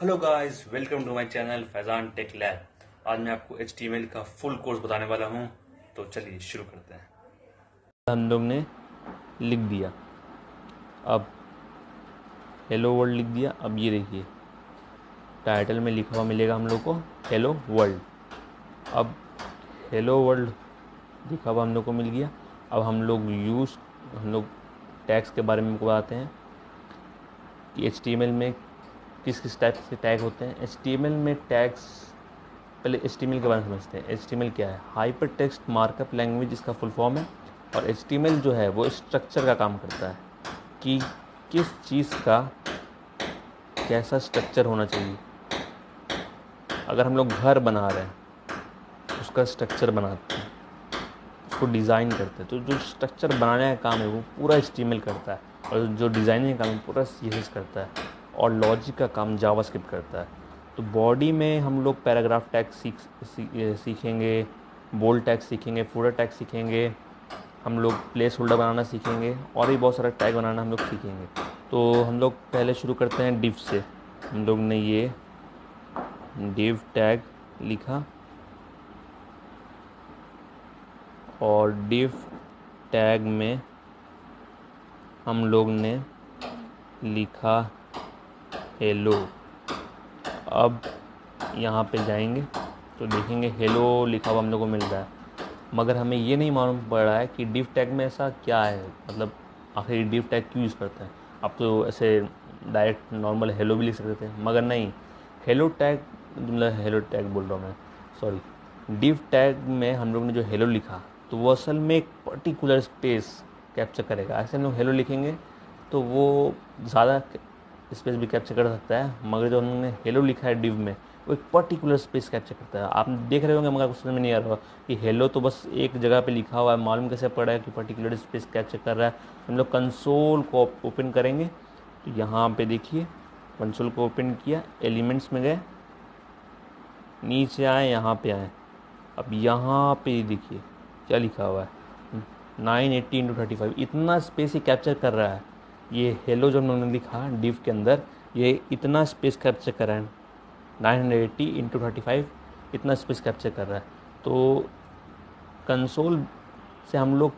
Hello guys, welcome to my channel Faizan tech lab. आज मैं आपको HTML का फुल कोर्स बताने वाला हूं, तो चलिए शुरू करते हैं। हम लोग ने लिख दिया। अब हेलो वर्ल्ड लिख दिया। अब ये देखिए टाइटल में लिखा हुआ मिलेगा हम लोग को हेलो वर्ल्ड। अब हेलो वर्ल्ड लिखा हुआ हम लोग को मिल गया। अब हम लोग टैग्स के बारे में बताते हैं कि HTML में किस किस टाइप के टैग होते हैं। HTML में टैग्स, पहले HTML के बारे में समझते हैं। HTML क्या है? हाइपर टेक्स्ट मार्कअप लैंग्वेज इसका फुल फॉर्म है। और HTML जो है वो स्ट्रक्चर का काम करता है कि किस चीज़ का कैसा स्ट्रक्चर होना चाहिए। अगर हम लोग घर बना रहे हैं, उसका स्ट्रक्चर बनाते हैं, उसको डिज़ाइन करते हैं, तो जो स्ट्रक्चर बनाने का काम है वो पूरा HTML करता है, और जो डिज़ाइनिंग का काम है पूरा CSS करता है, और लॉजिक का काम जावास्क्रिप्ट करता है। तो बॉडी में हम लोग पैराग्राफ टैग सीखेंगे, बोल्ड टैग सीखेंगे, फूटर टैग सीखेंगे, हम लोग प्लेस होल्डर बनाना सीखेंगे, और भी बहुत सारा टैग बनाना हम लोग सीखेंगे। तो हम लोग पहले शुरू करते हैं डिव से। हम लोग ने ये डिव टैग लिखा, और डिव टैग में हम लोग ने लिखा हेलो। अब यहाँ पे जाएंगे तो देखेंगे हेलो लिखा हुआ हम लोग को मिल रहा है, मगर हमें ये नहीं मालूम पड़ रहा है कि डिव टैग में ऐसा क्या है, मतलब आखिर डिव टैग क्यों यूज़ करते हैं। अब तो ऐसे डायरेक्ट नॉर्मल हेलो भी लिख सकते थे, मगर नहीं। हेलो टैग, मतलब हेलो टैग बोल रहा हूँ मैं, सॉरी। डिव टैग में हम लोग ने जो हेलो लिखा, तो वो असल में एक पर्टिकुलर स्पेस कैप्चर करेगा। ऐसे हम लोग हेलो लिखेंगे तो वो ज़्यादा स्पेस भी कैप्चर कर सकता है, मगर जो हमने हेलो लिखा है डिव में, वो एक पर्टिकुलर स्पेस कैप्चर करता है। आप देख रहे होंगे, मगर कुछ समझ में नहीं आ रहा कि हेलो तो बस एक जगह पे लिखा हुआ है, मालूम कैसे पड़ा है कि पर्टिकुलर स्पेस कैप्चर कर रहा है। हम लोग कंसोल को ओपन करेंगे तो यहाँ पे देखिए, कंसोल को ओपन किया, एलिमेंट्स में गए, नीचे आए, यहाँ पे आए। अब यहाँ पे देखिए क्या लिखा हुआ है, 980x35। इतना स्पेस ही कैप्चर कर रहा है। ये हेलो जो हमने लिखा डिव के अंदर, ये इतना स्पेस कैप्चर कर रहा है, 980x35 इतना स्पेस कैप्चर कर रहा है। तो कंसोल से हम लोग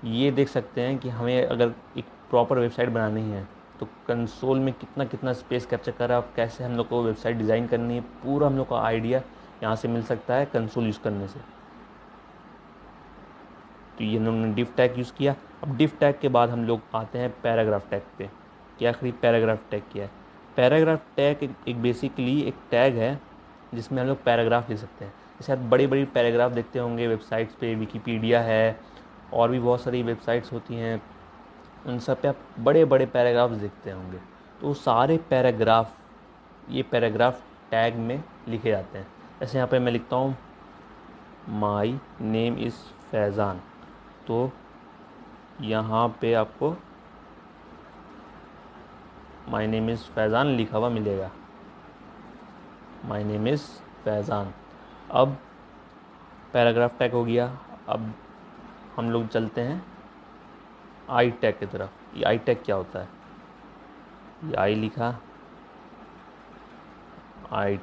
ये देख सकते हैं कि हमें अगर एक प्रॉपर वेबसाइट बनानी है तो कंसोल में कितना कितना स्पेस कैप्चर कर रहा है, और कैसे हम लोग को वेबसाइट डिज़ाइन करनी है, पूरा हम लोग का आइडिया यहाँ से मिल सकता है कंसोल यूज़ करने से। तो ये हम लोग ने डिव टैग यूज़ किया। अब डिव टैग के बाद हम लोग आते हैं पैराग्राफ टैग पे कि आखिर पैराग्राफ टैग क्या है। पैराग्राफ टैग एक बेसिकली एक टैग है जिसमें हम लोग पैराग्राफ लिख सकते हैं। जैसे आप बड़ी बड़ी पैराग्राफ देखते होंगे वेबसाइट्स पे, विकीपीडिया है, और भी बहुत सारी वेबसाइट्स होती हैं, उन सब पे आप बड़े बड़े पैराग्राफ देखते होंगे। तो सारे पैराग्राफ ये पैराग्राफ टैग में लिखे जाते हैं। जैसे यहाँ पे मैं लिखता हूँ माई नेम इज़ फैज़ान, तो यहाँ पे आपको माई नेम इज़ फैज़ान लिखा हुआ मिलेगा, माई नेम इज़ फैज़ान। अब पैराग्राफ टैग हो गया। अब हम लोग चलते हैं आई टैग की तरफ। ये आई टैग क्या होता है? ये आई लिखा, आई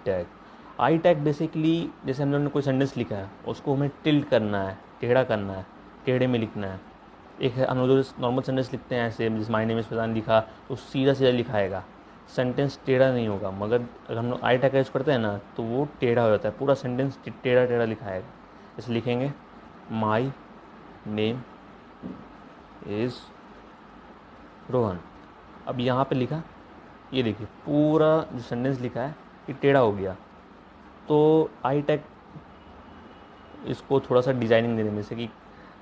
टैग बेसिकली जैसे हम लोग ने कोई सेंटेंस लिखा है, उसको हमें टिल्ट करना है, टेढ़ा करना है, टेढ़े में लिखना है। एक हम लोग जो नॉर्मल सेंटेंस लिखते हैं ऐसे, जिस माय नेम इज़ फैज़ान लिखा तो सीधा सीधा लिखाएगा, सेंटेंस टेढ़ा नहीं होगा। मगर अगर हम लोग आई टैग का यूज़ करते हैं ना, तो वो टेढ़ा हो जाता है, पूरा सेंटेंस टेढ़ा टेढ़ा लिखाएगा। जैसे लिखेंगे माई नेम इज़ रोहन। अब यहाँ पे लिखा, ये देखिए पूरा जो सेंटेंस लिखा है ये टेढ़ा हो गया। तो आई टैग इसको थोड़ा सा डिज़ाइनिंग देने में, जैसे कि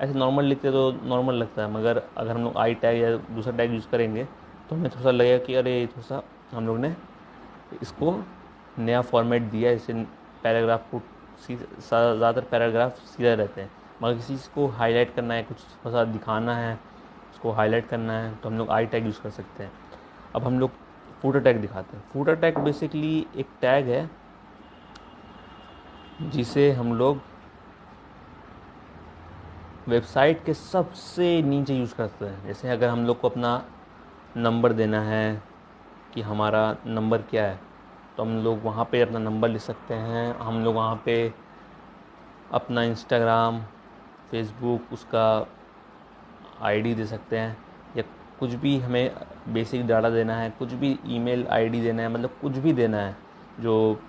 ऐसे नॉर्मल लिखते तो नॉर्मल लगता है, मगर अगर हम लोग आई टैग या दूसरा टैग यूज़ करेंगे तो हमें थोड़ा सा लगेगा कि अरे थोड़ा सा हम लोग ने इसको नया फॉर्मेट दिया। जैसे पैराग्राफ को ज़्यादातर पैराग्राफ सीधा रहते हैं, मगर किसी चीज़ को हाईलाइट करना है, कुछ थोड़ा सा दिखाना है, उसको हाईलाइट करना है, तो हम लोग आई टैग यूज़ कर सकते हैं। अब हम लोग फूटर टैग दिखाते हैं। फूटर टैग बेसिकली एक टैग है जिसे हम लोग वेबसाइट के सबसे नीचे यूज़ करते हैं। जैसे अगर हम लोग को अपना नंबर देना है कि हमारा नंबर क्या है, तो हम लोग वहाँ पे अपना नंबर लिख सकते हैं। हम लोग वहाँ पे अपना इंस्टाग्राम, फेसबुक, उसका आईडी दे सकते हैं, या कुछ भी हमें बेसिक डाटा देना है, कुछ भी ईमेल आईडी देना है, मतलब कुछ भी देना है जो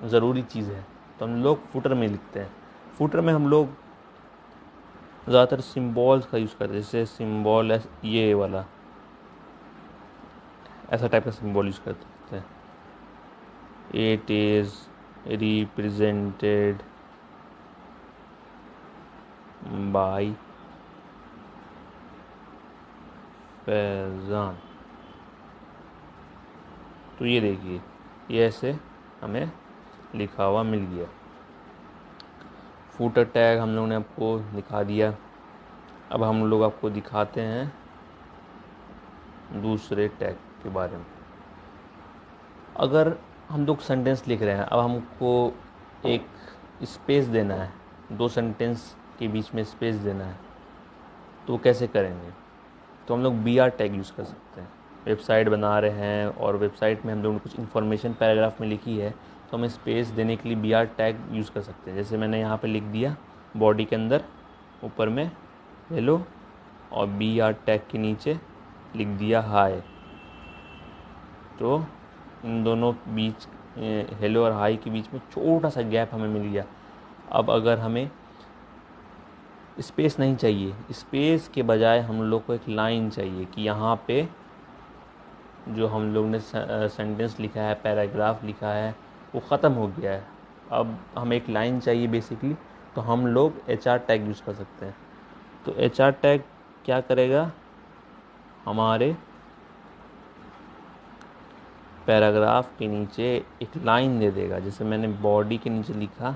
ज़रूरी चीज़ है, तो हम लोग फुटर में लिखते हैं। फुटर में हम लोग ज़्यादातर सिम्बॉल्स का यूज़ करते हैं, जैसे सिम्बॉल ये वाला ऐसा टाइप का सिम्बॉल यूज़ करते हैं। It is represented by Faizan. तो ये देखिए, ये ऐसे हमें लिखा हुआ मिल गया। फुटर टैग हम लोगों ने आपको दिखा दिया। अब हम लोग आपको दिखाते हैं दूसरे टैग के बारे में। अगर हम लोग सेंटेंस लिख रहे हैं, अब हमको एक स्पेस देना है, 2 सेंटेंस के बीच में स्पेस देना है, तो कैसे करेंगे? तो हम लोग BR टैग यूज़ कर सकते हैं। वेबसाइट बना रहे हैं और वेबसाइट में हम लोगों ने कुछ इन्फॉर्मेशन पैराग्राफ में लिखी है, तो हम स्पेस देने के लिए BR टैग यूज़ कर सकते हैं। जैसे मैंने यहाँ पे लिख दिया बॉडी के अंदर ऊपर में हेलो, और BR टैग के नीचे लिख दिया हाय। तो इन दोनों बीच हेलो और हाई के बीच में छोटा सा गैप हमें मिल गया। अब अगर हमें स्पेस नहीं चाहिए, स्पेस के बजाय हम लोग को एक लाइन चाहिए कि यहाँ पे जो हम लोग ने सेंटेंस लिखा है, पैराग्राफ लिखा है, वो ख़त्म हो गया है। अब हमें एक लाइन चाहिए बेसिकली, तो हम लोग HR टैग यूज़ कर सकते हैं। तो HR टैग क्या करेगा, हमारे पैराग्राफ के नीचे एक लाइन दे देगा। जैसे मैंने बॉडी के नीचे लिखा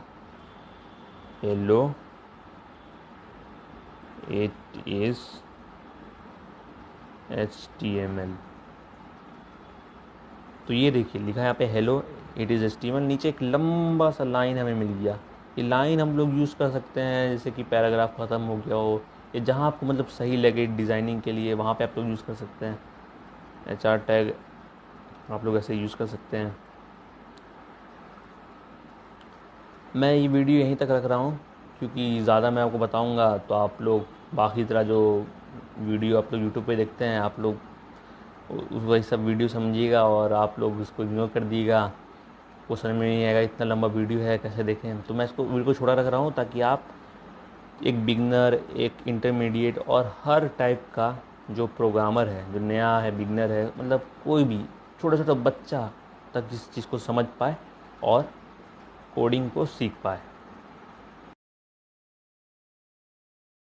हेलो इट इज़ HTML, तो ये देखिए लिखा है यहाँ पे हेलो इट इज़ HTML, नीचे एक लंबा सा लाइन हमें मिल गया। ये लाइन हम लोग यूज़ कर सकते हैं जैसे कि पैराग्राफ ख़त्म हो गया हो, या जहाँ आपको मतलब सही लगे डिज़ाइनिंग के लिए, वहाँ पे आप लोग यूज़ कर सकते हैं। HR टैग आप लोग ऐसे यूज़ कर सकते हैं। मैं ये वीडियो यहीं तक रख रहा हूँ, क्योंकि ज़्यादा मैं आपको बताऊँगा तो आप लोग बाकी तरह जो वीडियो आप लोग यूट्यूब पे देखते हैं, आप लोग वही सब वीडियो समझिएगा और आप लोग इसको इग्नोर कर दिएगा। वो समझ में नहीं आएगा इतना लंबा वीडियो है कैसे देखें। तो मैं इसको वीडियो को छोटा रख रहा हूँ ताकि आप एक बिगनर, एक इंटरमीडिएट और हर टाइप का जो प्रोग्रामर है, जो नया है, बिगनर है, मतलब कोई भी छोटा छोटा बच्चा तक इस चीज़ को समझ पाए और कोडिंग को सीख पाए।